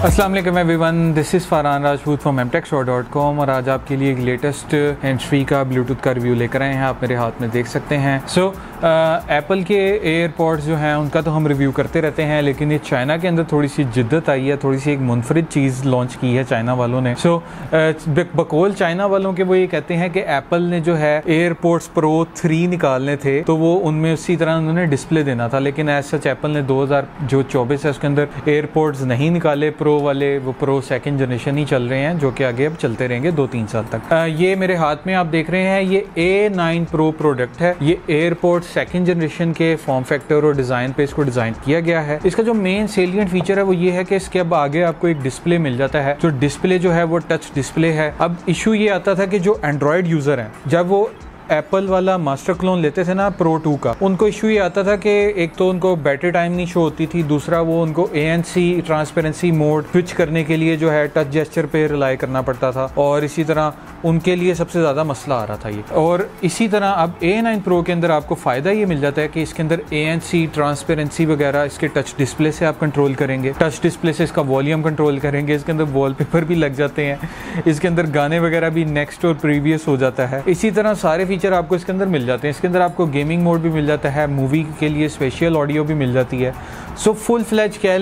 अस्सलाम वालेकुम everyone, this is Farhan Rajput from mtechshop.com और आज आपके लिए एक लेटेस्ट हैंड्स फ्री का ब्लूटूथ का रिव्यू लेकर आए हैं। आप मेरे हाथ में देख सकते हैं। एप्पल के एयरपॉड्स जो हैं उनका तो हम रिव्यू करते रहते हैं, लेकिन ये चाइना के अंदर थोड़ी सी जिद्दत आई है, थोड़ी सी एक मुनफरिद चीज़ लॉन्च की है चाइना वालों ने। बकौल चाइना वालों के वो ये कहते हैं कि एप्पल ने जो है एयरपॉड्स प्रो 3 निकालने थे तो वो उनमें उसी तरह उन्होंने डिस्प्ले देना था, लेकिन एज सच एप्पल ने 2024 है उसके अंदर एयरपॉड्स नहीं निकाले प्रो वाले। वो प्रो सेकंड जनरेशन ही चल रहे हैं जो कि आगे अब चलते रहेंगे 2-3 साल तक। ये मेरे हाथ में आप देख रहे हैं, ये A9 Pro प्रोडक्ट है। ये एयरपॉड्स सेकंड जनरेशन के फॉर्म फैक्टर और डिज़ाइन पे इसको डिज़ाइन किया गया है। इसका जो मेन सेलिएंट फीचर है वो ये है कि इसके अब आगे आपको एक डिस्प्ले मिल जाता है। जो डिस्प्ले जो है वो टच डिस्प्ले है। अब इशू ये आता था कि जो एंड्रॉयड यूज़र हैं जब वो एप्पल वाला मास्टर क्लोन लेते थे ना प्रो 2 का, उनको इशू ये आता था कि एक तो उनको बैटरी टाइम नहीं शो होती थी, दूसरा वो उनको ANC ट्रांसपेरेंसी मोड स्विच करने के लिए जो है टच जेस्चर पे रिलाई करना पड़ता था, और इसी तरह उनके लिए सबसे ज़्यादा मसला आ रहा था ये। और इसी तरह अब A9 Pro के अंदर आपको फ़ायदा ये मिल जाता है कि इसके अंदर ANC ट्रांसपेरेंसी वगैरह इसके टच डिस्प्ले से आप कंट्रोल करेंगे, टच डिस्प्ले से इसका वॉल्यूम कंट्रोल करेंगे, इसके अंदर वॉलपेपर भी लग जाते हैं, इसके अंदर गाने वगैरह भी नेक्स्ट और प्रीवियस हो जाता है। इसी तरह सारे फीचर आपको इसके अंदर मिल जाते हैं। इसके अंदर आपको गेमिंग मोड भी मिल जाता है, मूवी के लिए स्पेशल ऑडियो भी मिल जाती है। सो फुल फ्लैज कह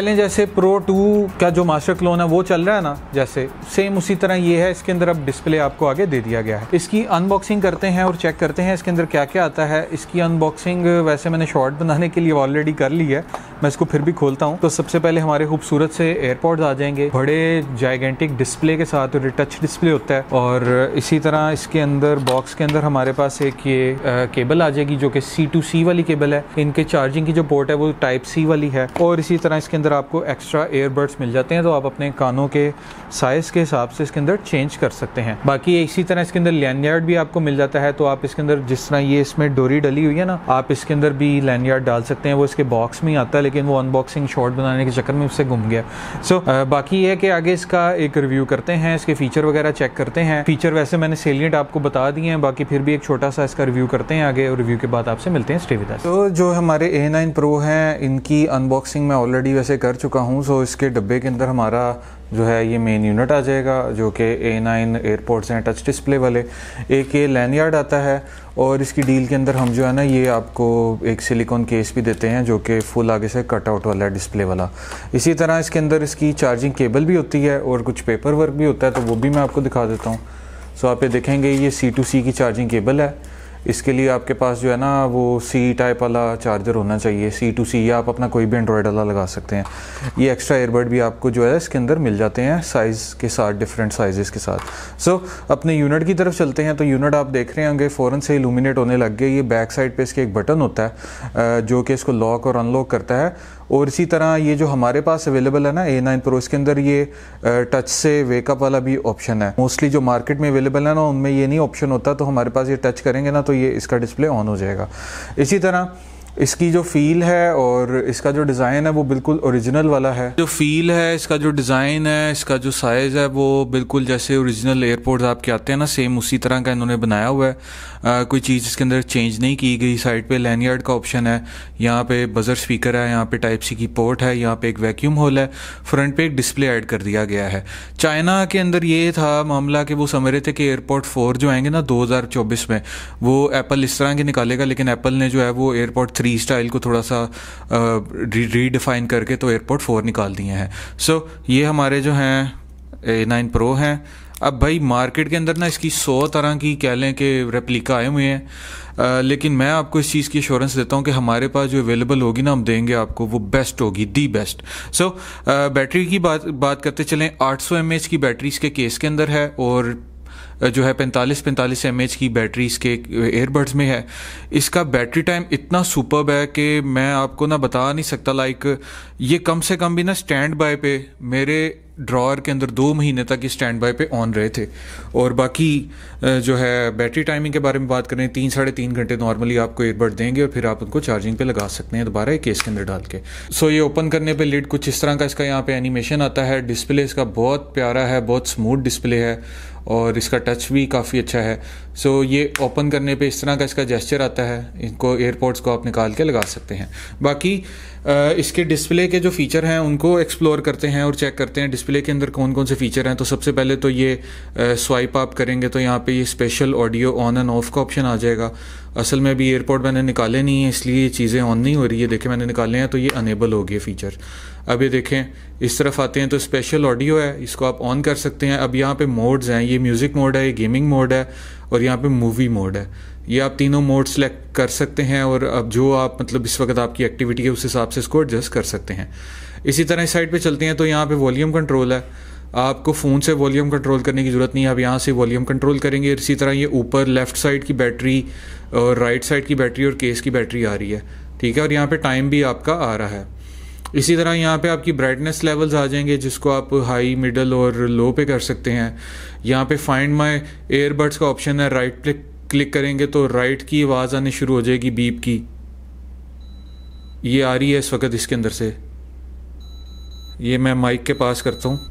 लें जैसे प्रो 2 का जो मास्टर क्लोन है वो चल रहा है ना, जैसे सेम उसी तरह ये है। इसके अंदर अब डिस्प्ले आपको आगे दे दिया गया है। इसकी अनबॉक्सिंग करते हैं और चेक करते हैं इसके अंदर क्या क्या आता है। इसकी अनबॉक्सिंग वैसे मैंने शॉर्ट बनाने के लिए ऑलरेडी कर ली है, मैं इसको फिर भी खोलता हूँ। तो सबसे पहले हमारे खूबसूरत से एयरपॉड्स आ जाएंगे, बड़े जाइगेंटिक डिस्प्ले के साथ, और टच डिस्प्ले होता है। और इसी तरह इसके अंदर बॉक्स के अंदर हमारे पास एक ये केबल आ जाएगी जो कि C2C वाली केबल है। इनके चार्जिंग की जो पोर्ट है वो टाइप C वाली है। और इसी तरह इसके अंदर आपको एक्स्ट्रा ईयरबड्स मिल जाते हैं, तो आप अपने कानों के साइज़ के हिसाब से इसके अंदर चेंज कर सकते हैं। बाकी इसी तरह इसके अंदर लैनियार्ड भी आपको मिल जाता है, तो आप इसके अंदर जिस तरह ये इसमें डोरी डली हुई है ना, आप इसके अंदर भी लैनियार्ड डाल सकते हैं। वो इसके बॉक्स में ही आता है, लेकिन वो अनबॉक्सिंग शॉर्ट बनाने के चक्कर में उससे गुम गया। बाकी ये है कि आगे इसका एक रिव्यू करते हैं, इसके फीचर वगैरह चेक करते हैं। फीचर वैसे मैंने सेलिएंट आपको बता दिए हैं, बाकी फिर भी एक छोटा सा इसका रिव्यू करते हैं आगे, और रिव्यू के बाद आपसे मिलते हैं। Stay with us. तो जो हमारे A9 Pro हैं इनकी अनबॉक्सिंग मैं ऑलरेडी वैसे कर चुका हूँ। सो इसके डब्बे के अंदर हमारा जो है ये मेन यूनिट आ जाएगा जो कि A9 एयरपोर्ट्स हैं टच डिस्प्ले वाले। एक ये लैनियार्ड आता है, और इसकी डील के अंदर हम जो है ना ये आपको एक सिलिकॉन केस भी देते हैं जो कि फुल आगे से कट आउट वाला है डिस्प्ले वाला। इसी तरह इसके अंदर इसकी चार्जिंग केबल भी होती है और कुछ पेपर वर्क भी होता है, तो वो भी मैं आपको दिखा देता हूँ। सो आप ये देखेंगे ये C2C की चार्जिंग केबल है। इसके लिए आपके पास जो है ना वो C टाइप वाला चार्जर होना चाहिए, C2C, या आप अपना कोई भी एंड्रॉयड वाला लगा सकते हैं। ये एक्स्ट्रा एयरबड भी आपको जो है इसके अंदर मिल जाते हैं साइज़ के साथ, डिफरेंट साइजेस के साथ। सो अपने यूनिट की तरफ चलते हैं। तो यूनिट आप देख रहे होंगे फ़ौरन से इल्यूमिनेट होने लग गए। ये बैक साइड पे इसके एक बटन होता है जो कि इसको लॉक और अनलॉक करता है। और इसी तरह ये जो हमारे पास अवेलेबल है ना A9 Pro, इसके अंदर ये टच से वेकअप वाला भी ऑप्शन है। मोस्टली जो मार्केट में अवेलेबल है ना उनमें ये नहीं ऑप्शन होता, तो हमारे पास ये टच करेंगे ना तो ये इसका डिस्प्ले ऑन हो जाएगा। इसी तरह इसकी जो फील है और इसका जो डिज़ाइन है वो बिल्कुल ओरिजिनल वाला है। जो फील है, इसका जो डिज़ाइन है, इसका जो साइज़ है वो बिल्कुल जैसे ओरिजिनल एयरपोर्ट्स आपके आते हैं ना सेम उसी तरह का इन्होंने बनाया हुआ है। कोई चीज़ इसके अंदर चेंज नहीं की गई। साइड पे लैनियार्ड का ऑप्शन है, यहाँ पे बजर स्पीकर है, यहाँ पे टाइप C की पोर्ट है, यहाँ पे एक वैक्यूम होल है, फ्रंट पे एक डिस्प्ले ऐड कर दिया गया है। चाइना के अंदर ये था मामला कि वो समझ रहे थे कि एयरपोर्ट 4 जो आएंगे ना 2024 में वो एप्पल इस तरह के निकालेगा, लेकिन एप्पल ने जो है वो एयरपोर्ट 3 स्टाइल को थोड़ा सा रीडिफाइन करके तो एयरपोर्ट 4 निकाल दिए हैं। सो ये हमारे जो हैं A9 Pro हैं। अब भाई मार्केट के अंदर ना इसकी 100 तरह की कह लें कि रेप्लिका आए हुए हैं, लेकिन मैं आपको इस चीज़ की एश्योरेंस देता हूँ कि हमारे पास जो अवेलेबल होगी ना हम देंगे आपको वो बेस्ट होगी, दी बेस्ट। सो बैटरी की बात करते चलें। 800 mAh की बैटरी इसके केस के अंदर है, और जो है 45 mAh की बैटरी इसके एयरबड्स में है। इसका बैटरी टाइम इतना सुपर्ब है कि मैं आपको ना बता नहीं सकता। लाइक ये कम से कम भी ना स्टैंड बाय पे मेरे ड्रॉअर के अंदर 2 महीने तक ये स्टैंड बाय पे ऑन रहे थे। और बाकी जो है बैटरी टाइमिंग के बारे में बात करें, 3-3.5 घंटे नॉर्मली आपको एयरबड देंगे और फिर आप उनको चार्जिंग पे लगा सकते हैं दोबारा एक केस के अंदर डाल के। सो ये ओपन करने पे लिड कुछ इस तरह का इसका यहाँ पे एनिमेशन आता है। डिस्प्ले इसका बहुत प्यारा है, बहुत स्मूथ डिस्प्ले है, और इसका टच भी काफ़ी अच्छा है। सो ये ओपन करने पे इस तरह का इसका जेस्चर आता है, इनको एयरपोर्ट्स को आप निकाल के लगा सकते हैं। बाकी इसके डिस्प्ले के जो फ़ीचर हैं उनको एक्सप्लोर करते हैं और चेक करते हैं डिस्प्ले के अंदर कौन कौन से फ़ीचर हैं। तो सबसे पहले तो ये स्वाइप आप करेंगे तो यहाँ पे ये special audio on end of का ऑप्शन आ जाएगा। असल में अभी एयरपोर्ट मैंने निकाले नहीं है इसलिए ये चीज़ें ऑन नहीं हो रही है। देखें मैंने निकाले हैं तो ये अनेबल हो गए फ़ीचर। अब ये देखें इस तरफ आते हैं तो स्पेशल ऑडियो है, इसको आप ऑन कर सकते हैं। अब यहाँ पे मोड्स हैं, ये म्यूज़िक मोड है, ये गेमिंग मोड है और यहाँ पे मूवी मोड है। ये आप तीनों मोड सेलेक्ट कर सकते हैं और अब जो आप मतलब इस वक्त आपकी एक्टिविटी है उस हिसाब से इसको एडजस्ट कर सकते हैं। इसी तरह इस साइड पे चलते हैं तो यहाँ पे वॉल्यूम कंट्रोल है, आपको फ़ोन से वॉल्यूम कंट्रोल करने की ज़रूरत नहीं है, आप यहाँ से वॉल्यूम कंट्रोल करेंगे। इसी तरह ये ऊपर लेफ़्ट साइड की बैटरी और राइट साइड की बैटरी और केस की बैटरी आ रही है, ठीक है। और यहाँ पे टाइम भी आपका आ रहा है। इसी तरह यहाँ पे आपकी ब्राइटनेस लेवल्स आ जाएंगे जिसको आप हाई, मिडल और लो पे कर सकते हैं। यहाँ पे फाइंड माय एयरबड्स का ऑप्शन है, राइट क्लिक करेंगे तो राइट की आवाज़ आनी शुरू हो जाएगी, बीप की। ये आ रही है इस वक्त इसके अंदर से। ये मैं माइक के पास करता हूँ।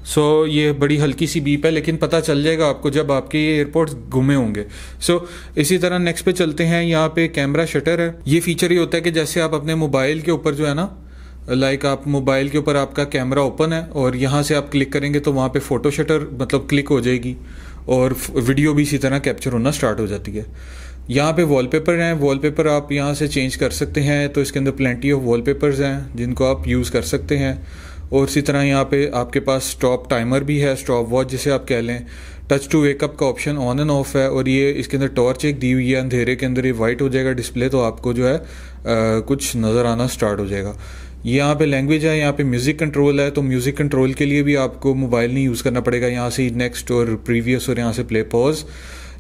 सो ये बड़ी हल्की सी बीप है लेकिन पता चल जाएगा आपको जब आपके ये एयरपोर्ट्स घूमे होंगे। सो इसी तरह नेक्स्ट पे चलते हैं। यहाँ पे कैमरा शटर है। ये फीचर ये होता है कि जैसे आप अपने मोबाइल के ऊपर जो है ना, लाइक आप मोबाइल के ऊपर आपका कैमरा ओपन है और यहाँ से आप क्लिक करेंगे तो वहाँ पे फ़ोटो शटर मतलब क्लिक हो जाएगी और वीडियो भी इसी तरह कैप्चर होना स्टार्ट हो जाती है। यहाँ पे वॉलपेपर हैं, वॉलपेपर आप यहाँ से चेंज कर सकते हैं। तो इसके अंदर प्लेंटी ऑफ वॉलपेपर्स हैं जिनको आप यूज़ कर सकते हैं। और इसी तरह यहाँ पे आपके पास स्टॉप टाइमर भी है, स्टॉप वॉच जिसे आप कह लें। टच टू वेकअप का ऑप्शन ऑन एंड ऑफ है और ये इसके अंदर टॉर्च एक दी हुई है, अंधेरे के अंदर ये वाइट हो जाएगा डिस्प्ले तो आपको जो है कुछ नज़र आना स्टार्ट हो जाएगा। यहाँ पे लैंग्वेज है, यहाँ पे म्यूज़िक कंट्रोल है। तो म्यूज़िक कंट्रोल के लिए भी आपको मोबाइल नहीं यूज़ करना पड़ेगा, यहाँ से नेक्स्ट और प्रीवियस और यहाँ से प्ले पॉज।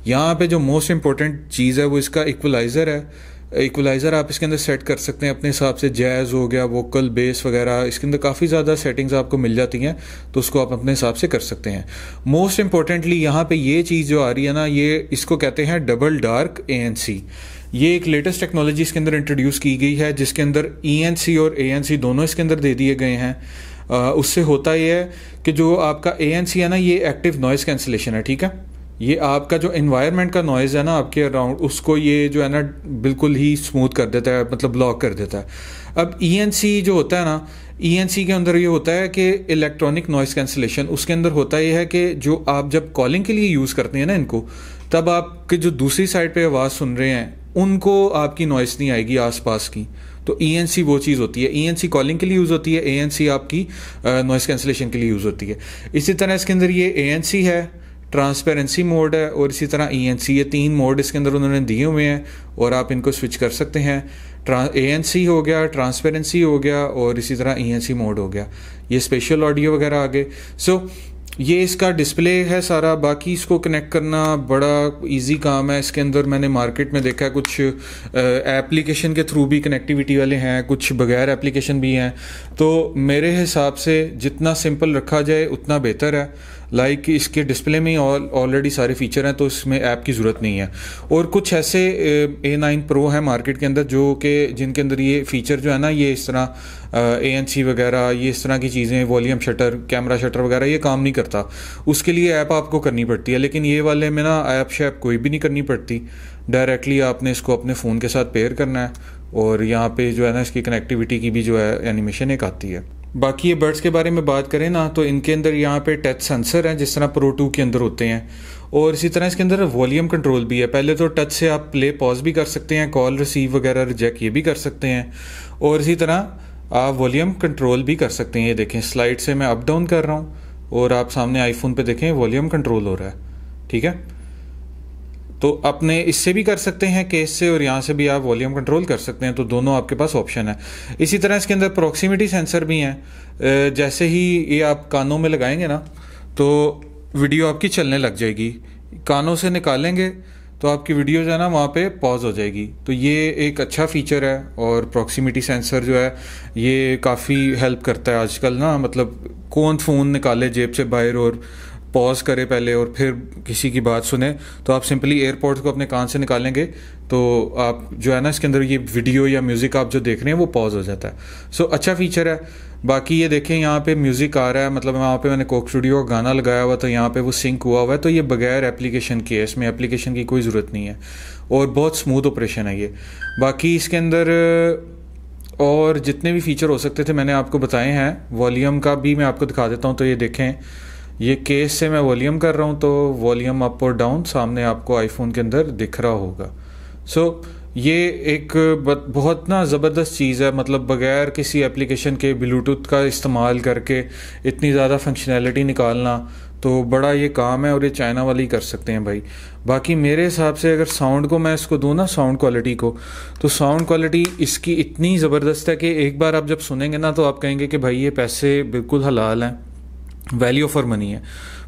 यहाँ पे जो मोस्ट इंपॉर्टेंट चीज़ है वो इसका इक्वलाइज़र है। इक्वलाइज़र आप इसके अंदर सेट कर सकते हैं अपने हिसाब से, जैज़ हो गया, वोकल, बेस वगैरह, इसके अंदर काफ़ी ज़्यादा सेटिंग्स आपको मिल जाती हैं तो उसको आप अपने हिसाब से कर सकते हैं। मोस्ट इंपॉर्टेंटली यहाँ पे ये चीज़ जो आ रही है ना, ये इसको कहते हैं डबल डार्क ANC। ये एक लेटेस्ट टेक्नोलॉजी इसके अंदर इंट्रोड्यूस की गई है जिसके अंदर ENC और ANC दोनों इसके अंदर दे दिए गए हैं। उससे होता ये है कि जो आपका ANC है ना, ये एक्टिव नॉइज़ कैंसिलेशन है, ठीक है। ये आपका जो एनवायरनमेंट का नॉइज़ है ना आपके अराउंड, उसको ये जो है ना बिल्कुल ही स्मूथ कर देता है, मतलब ब्लॉक कर देता है। अब ENC जो होता है ना, ENC के अंदर ये होता है कि इलेक्ट्रॉनिक नॉइज़ कैंसिलेशन, उसके अंदर होता ये है कि जो आप जब कॉलिंग के लिए यूज़ करते हैं ना इनको, तब आपके जो दूसरी साइड पे आवाज़ सुन रहे हैं उनको आपकी नॉइज़ नहीं आएगी आसपास की। तो ENC वो चीज़ होती है। ENC कॉलिंग के लिए यूज़ होती है, ANC आपकी नॉइज़ कैंसिलेशन के लिए यूज़ होती है। इसी तरह इसके अंदर ये ANC है, ट्रांसपेरेंसी मोड है और इसी तरह ENC, ये तीन मोड इसके अंदर उन्होंने दिए हुए हैं और आप इनको स्विच कर सकते हैं। ANC हो गया, ट्रांसपेरेंसी हो गया और इसी तरह ENC मोड हो गया। ये स्पेशल ऑडियो वगैरह आ गए। सो ये इसका डिस्प्ले है सारा। बाकी इसको कनेक्ट करना बड़ा इजी काम है। इसके अंदर मैंने मार्केट में देखा है कुछ एप्लीकेशन के थ्रू भी कनेक्टिविटी वाले हैं, कुछ बगैर एप्लीकेशन भी हैं। तो मेरे हिसाब से जितना सिंपल रखा जाए उतना बेहतर है। लाइक इसके डिस्प्ले में ऑलरेडी सारे फीचर हैं तो इसमें ऐप की ज़रूरत नहीं है। और कुछ ऐसे A9 Pro है मार्केट के अंदर जो कि जिनके अंदर ये फ़ीचर जो है ना, ये इस तरह ANC वगैरह, ये इस तरह की चीज़ें, वॉल्यूम शटर, कैमरा शटर वगैरह, ये काम नहीं करता। उसके लिए ऐप आपको करनी पड़ती है। लेकिन ये वाले में ना ऐप शैप कोई भी नहीं करनी पड़ती, डायरेक्टली आपने इसको अपने फ़ोन के साथ पेयर करना है और यहाँ पे जो है ना इसकी कनेक्टिविटी की भी जो है एनिमेशन एक आती है। बाकी ये बड्स के बारे में बात करें ना तो इनके अंदर यहाँ पे टच सेंसर है जिस तरह Pro 2 के अंदर होते हैं और इसी तरह इसके अंदर वॉल्यूम कंट्रोल भी है। पहले तो टच से आप प्ले पॉज भी कर सकते हैं, कॉल रिसीव वगैरह रिजेक्ट ये भी कर सकते हैं और इसी तरह आप वॉल्यूम कंट्रोल भी कर सकते हैं। ये देखें स्लाइड से मैं अप डाउन कर रहा हूँ और आप सामने आईफोन पे देखें वॉल्यूम कंट्रोल हो रहा है, ठीक है। तो अपने इससे भी कर सकते हैं केस से और यहाँ से भी आप वॉल्यूम कंट्रोल कर सकते हैं, तो दोनों आपके पास ऑप्शन है। इसी तरह इसके अंदर प्रॉक्सिमिटी सेंसर भी हैं। जैसे ही ये आप कानों में लगाएंगे ना तो वीडियो आपकी चलने लग जाएगी, कानों से निकालेंगे तो आपकी वीडियो जो है ना वहाँ पे पॉज हो जाएगी। तो ये एक अच्छा फीचर है और प्रॉक्सिमिटी सेंसर जो है ये काफ़ी हेल्प करता है आजकल ना, मतलब कौन फ़ोन निकाले जेब से बाहर और पॉज करे पहले और फिर किसी की बात सुने, तो आप सिंपली एयरपोर्ट्स को अपने कान से निकालेंगे तो आप जो है ना इसके अंदर ये वीडियो या म्यूज़िक आप जो देख रहे हैं वो पॉज हो जाता है। सो अच्छा फीचर है। बाकी ये देखें यहाँ पे म्यूज़िक आ रहा है, मतलब वहाँ पे मैंने कोक स्टूडियो का गाना लगाया हुआ तो यहाँ पे वो सिंक हुआ हुआ है, तो ये बगैर एप्लीकेशन के है, इसमें एप्लीकेशन की कोई ज़रूरत नहीं है और बहुत स्मूथ ऑपरेशन है ये। बाकी इसके अंदर और जितने भी फीचर हो सकते थे मैंने आपको बताए हैं। वॉल्यूम का भी मैं आपको दिखा देता हूँ। तो ये देखें, ये केस से मैं वॉल्यूम कर रहा हूँ तो वॉल्यूम अप और डाउन सामने आपको आईफोन के अंदर दिख रहा होगा। सो ये एक बहुत ना ज़बरदस्त चीज़ है, मतलब बग़ैर किसी एप्लीकेशन के ब्लूटूथ का इस्तेमाल करके इतनी ज़्यादा फंक्शनैलिटी निकालना तो बड़ा ये काम है और ये चाइना वाले ही कर सकते हैं भाई। बाकी मेरे हिसाब से अगर साउंड को मैं इसको दूँ ना, साउंड क्वालिटी को, तो साउंड क्वालिटी इसकी इतनी ज़बरदस्त है कि एक बार आप जब सुनेंगे ना तो आप कहेंगे कि भाई ये पैसे बिल्कुल हलाल हैं, वैल्यू फॉर मनी है।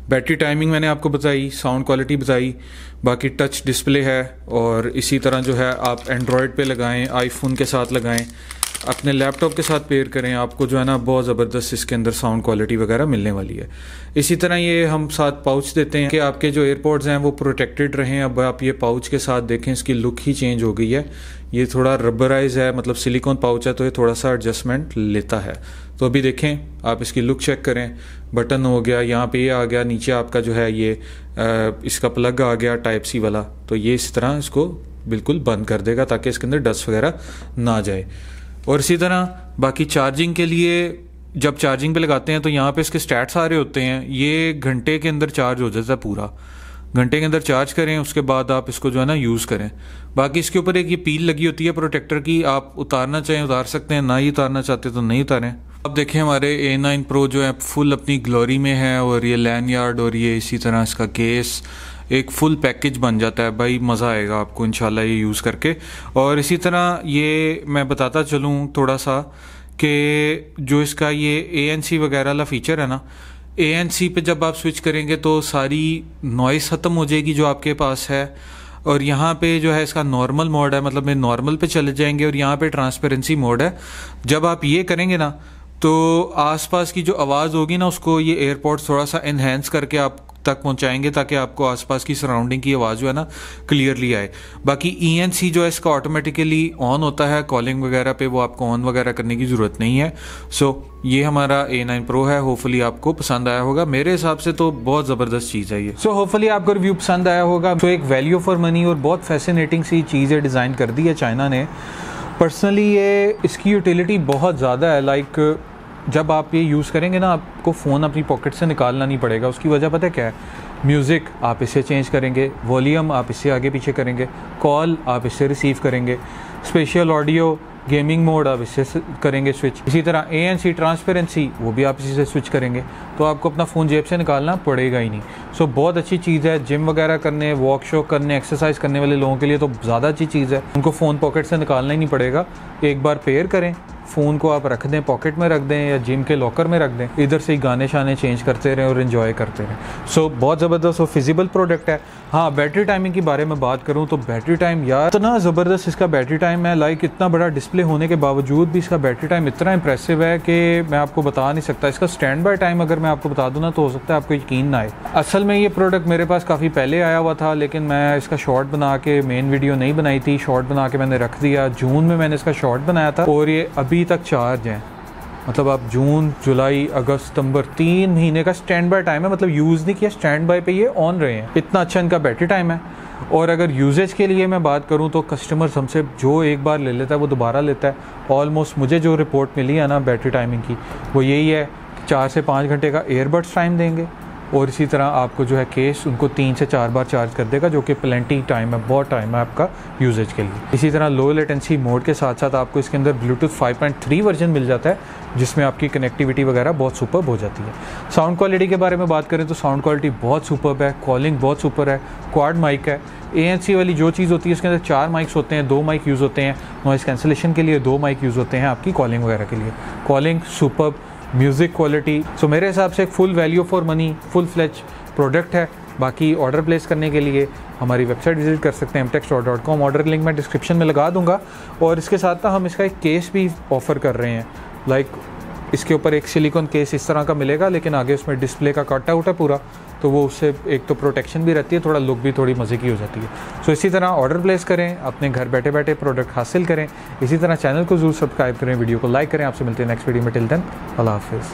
बैटरी टाइमिंग मैंने आपको बताई, साउंड क्वालिटी बताई, बाकी टच डिस्प्ले है और इसी तरह जो है आप एंड्रॉयड पे लगाएं, आईफोन के साथ लगाएं, अपने लैपटॉप के साथ पेयर करें, आपको जो है ना बहुत ज़बरदस्त इसके अंदर साउंड क्वालिटी वगैरह मिलने वाली है। इसी तरह ये हम साथ पाउच देते हैं कि आपके जो एयरपोर्ट्स हैं वो प्रोटेक्टेड रहें। अब आप ये पाउच के साथ देखें, इसकी लुक ही चेंज हो गई है। ये थोड़ा रबराइज है, मतलब सिलिकॉन पाउच है तो ये थोड़ा सा एडजस्टमेंट लेता है। तो अभी देखें, आप इसकी लुक चेक करें, बटन हो गया, यहाँ पे ये आ गया, नीचे आपका जो है ये इसका प्लग आ गया टाइप सी वाला, तो ये इस तरह इसको बिल्कुल बंद कर देगा ताकि इसके अंदर डस्ट वगैरह ना जाए। और इसी तरह बाकी चार्जिंग के लिए जब चार्जिंग पे लगाते हैं तो यहाँ पे इसके स्टैट्स आ रहे होते हैं, ये घंटे के अंदर चार्ज हो जाता है पूरा। घंटे के अंदर चार्ज करें, उसके बाद आप इसको जो है ना यूज़ करें। बाकी इसके ऊपर एक ये पील लगी होती है प्रोटेक्टर की, आप उतारना चाहें उतार सकते हैं, ना ही उतारना चाहते तो नहीं उतारें। अब देखें हमारे A9 Pro जो है फुल अपनी ग्लोरी में है और ये लैंडयार्ड और ये इसी तरह इसका केस एक फुल पैकेज बन जाता है भाई। मज़ा आएगा आपको इंशाल्लाह ये यूज़ करके। और इसी तरह ये मैं बताता चलूँ थोड़ा सा कि जो इसका ये ANC वगैरह वाला फीचर है ना, ANC पे जब आप स्विच करेंगे तो सारी नॉइस ख़त्म हो जाएगी जो आपके पास है। और यहाँ पे जो है इसका नॉर्मल मोड है, मतलब मैं नॉर्मल पे चले जाएंगे और यहाँ पे ट्रांसपेरेंसी मोड है। जब आप ये करेंगे ना तो आसपास की जो आवाज़ होगी ना उसको ये एयरपोर्ट्स थोड़ा सा इन्हेंस करके आप तक पहुंचाएंगे ताकि आपको आसपास की सराउंडिंग की आवाज़ जो है ना क्लियरली आए। बाकी ANC जो है इसका ऑटोमेटिकली ऑन होता है, कॉलिंग वगैरह पे वो आपको ऑन वगैरह करने की ज़रूरत नहीं है। सो ये हमारा A9 Pro है, होपफुली आपको पसंद आया होगा। मेरे हिसाब से तो बहुत ज़बरदस्त चीज़ है ये। सो होपफुली आपको रिव्यू पसंद आया होगा। तो एक वैल्यू फॉर मनी और बहुत फैसिनेटिंग सी चीज़ें डिज़ाइन कर दी है चाइना ने। पर्सनली ये इसकी यूटिलिटी बहुत ज़्यादा है। लाइक जब आप ये यूज़ करेंगे ना आपको फ़ोन अपनी पॉकेट से निकालना नहीं पड़ेगा। उसकी वजह पता है क्या है? म्यूज़िक आप इससे चेंज करेंगे, वॉल्यूम आप इससे आगे पीछे करेंगे, कॉल आप इससे रिसीव करेंगे, स्पेशल ऑडियो गेमिंग मोड आप इससे करेंगे स्विच। इसी तरह ANC ट्रांसपेरेंसी वो भी आप इसी से स्विच करेंगे, तो आपको अपना फ़ोन जेब से निकालना पड़ेगा ही नहीं। सो बहुत अच्छी चीज़ है। जिम वगैरह करने, वॉक शॉक करने, एक्सरसाइज करने वाले लोगों के लिए तो ज़्यादा अच्छी चीज़ है। उनको फ़ोन पॉकेट से निकालना ही नहीं पड़ेगा। एक बार पेयर करें, फ़ोन को आप रख दें, पॉकेट में रख दें या जिम के लॉकर में रख दें, इधर से ही गाने शाने चेंज करते रहें और इन्जॉय करते रहें। सो बहुत ज़बरदस्त और फिजिबल प्रोडक्ट है। हाँ, बैटरी टाइमिंग के बारे में बात करूँ तो बैटरी टाइम यार इतना ज़बरदस्त इसका बैटरी टाइम है। लाइक इतना बड़ा डिस्प्ले होने के बावजूद भी इसका बैटरी टाइम इतना इंप्रेसिव है कि मैं आपको बता नहीं सकता। इसका स्टैंड बाय टाइम अगर मैं आपको बता दूँ ना तो हो सकता है आपको यकीन ना आए। असल में ये प्रोडक्ट मेरे पास काफ़ी पहले आया हुआ था, लेकिन मैं इसका शॉर्ट बना के मेन वीडियो नहीं बनाई थी, शॉर्ट बना के मैंने रख दिया। जून में मैंने इसका शॉर्ट बनाया था और ये अभी तक चार्ज है। मतलब आप जून, जुलाई, अगस्त, सितंबर 3 महीने का स्टैंड बाय टाइम है। मतलब यूज़ नहीं किया, स्टैंड बाय पे ये ऑन रहे हैं। इतना अच्छा इनका बैटरी टाइम है। और अगर यूजेज के लिए मैं बात करूं तो कस्टमर्स हमसे जो एक बार ले लेता है वो दोबारा लेता है। ऑलमोस्ट मुझे जो रिपोर्ट मिली है ना बैटरी टाइमिंग की, वो यही है 4 से 5 घंटे का एयरबड्स टाइम देंगे और इसी तरह आपको जो है केस उनको 3 से 4 बार चार्ज कर देगा, जो कि प्लेंटी टाइम है, बहुत टाइम है आपका यूजेज के लिए। इसी तरह लो लेटेंसी मोड के साथ साथ आपको इसके अंदर ब्लूटूथ 5.3 वर्जन मिल जाता है, जिसमें आपकी कनेक्टिविटी वगैरह बहुत सुपर्ब हो जाती है। साउंड क्वालिटी के बारे में बात करें तो साउंड क्वालिटी बहुत सुपर्ब है, कॉलिंग बहुत सुपर है, क्वाड माइक है। ANC वाली जो चीज़ होती है इसके अंदर 4 माइक्स होते हैं, 2 माइक यूज़ होते हैं, नॉइस कैंसिलेशन के लिए 2 माइक यूज़ होते हैं आपकी कॉलिंग वगैरह के लिए। Calling superb, music quality. So मेरे हिसाब से एक full value for money, full fledge product है। बाकी ऑर्डर प्लेस करने के लिए हमारी वेबसाइट विजिट कर सकते हैं mtechstore.com। ऑर्डर लिंक मैं डिस्क्रिप्शन में लगा दूंगा। और इसके साथ ना हम इसका एक केस भी ऑफ़र कर रहे हैं। लाइक इसके ऊपर एक सिलिकॉन केस इस तरह का मिलेगा, लेकिन आगे उसमें डिस्प्ले का कट आउट है पूरा, तो वो उससे एक तो प्रोटेक्शन भी रहती है, थोड़ा लुक भी थोड़ी मज़े की हो जाती है। सो इसी तरह ऑर्डर प्लेस करें, अपने घर बैठे बैठे प्रोडक्ट हासिल करें। इसी तरह चैनल को ज़रूर सब्सक्राइब करें, वीडियो को लाइक करें। आपसे मिलते हैं नेक्स्ट वीडियो में। टिल देन अल्लाह हाफिज़।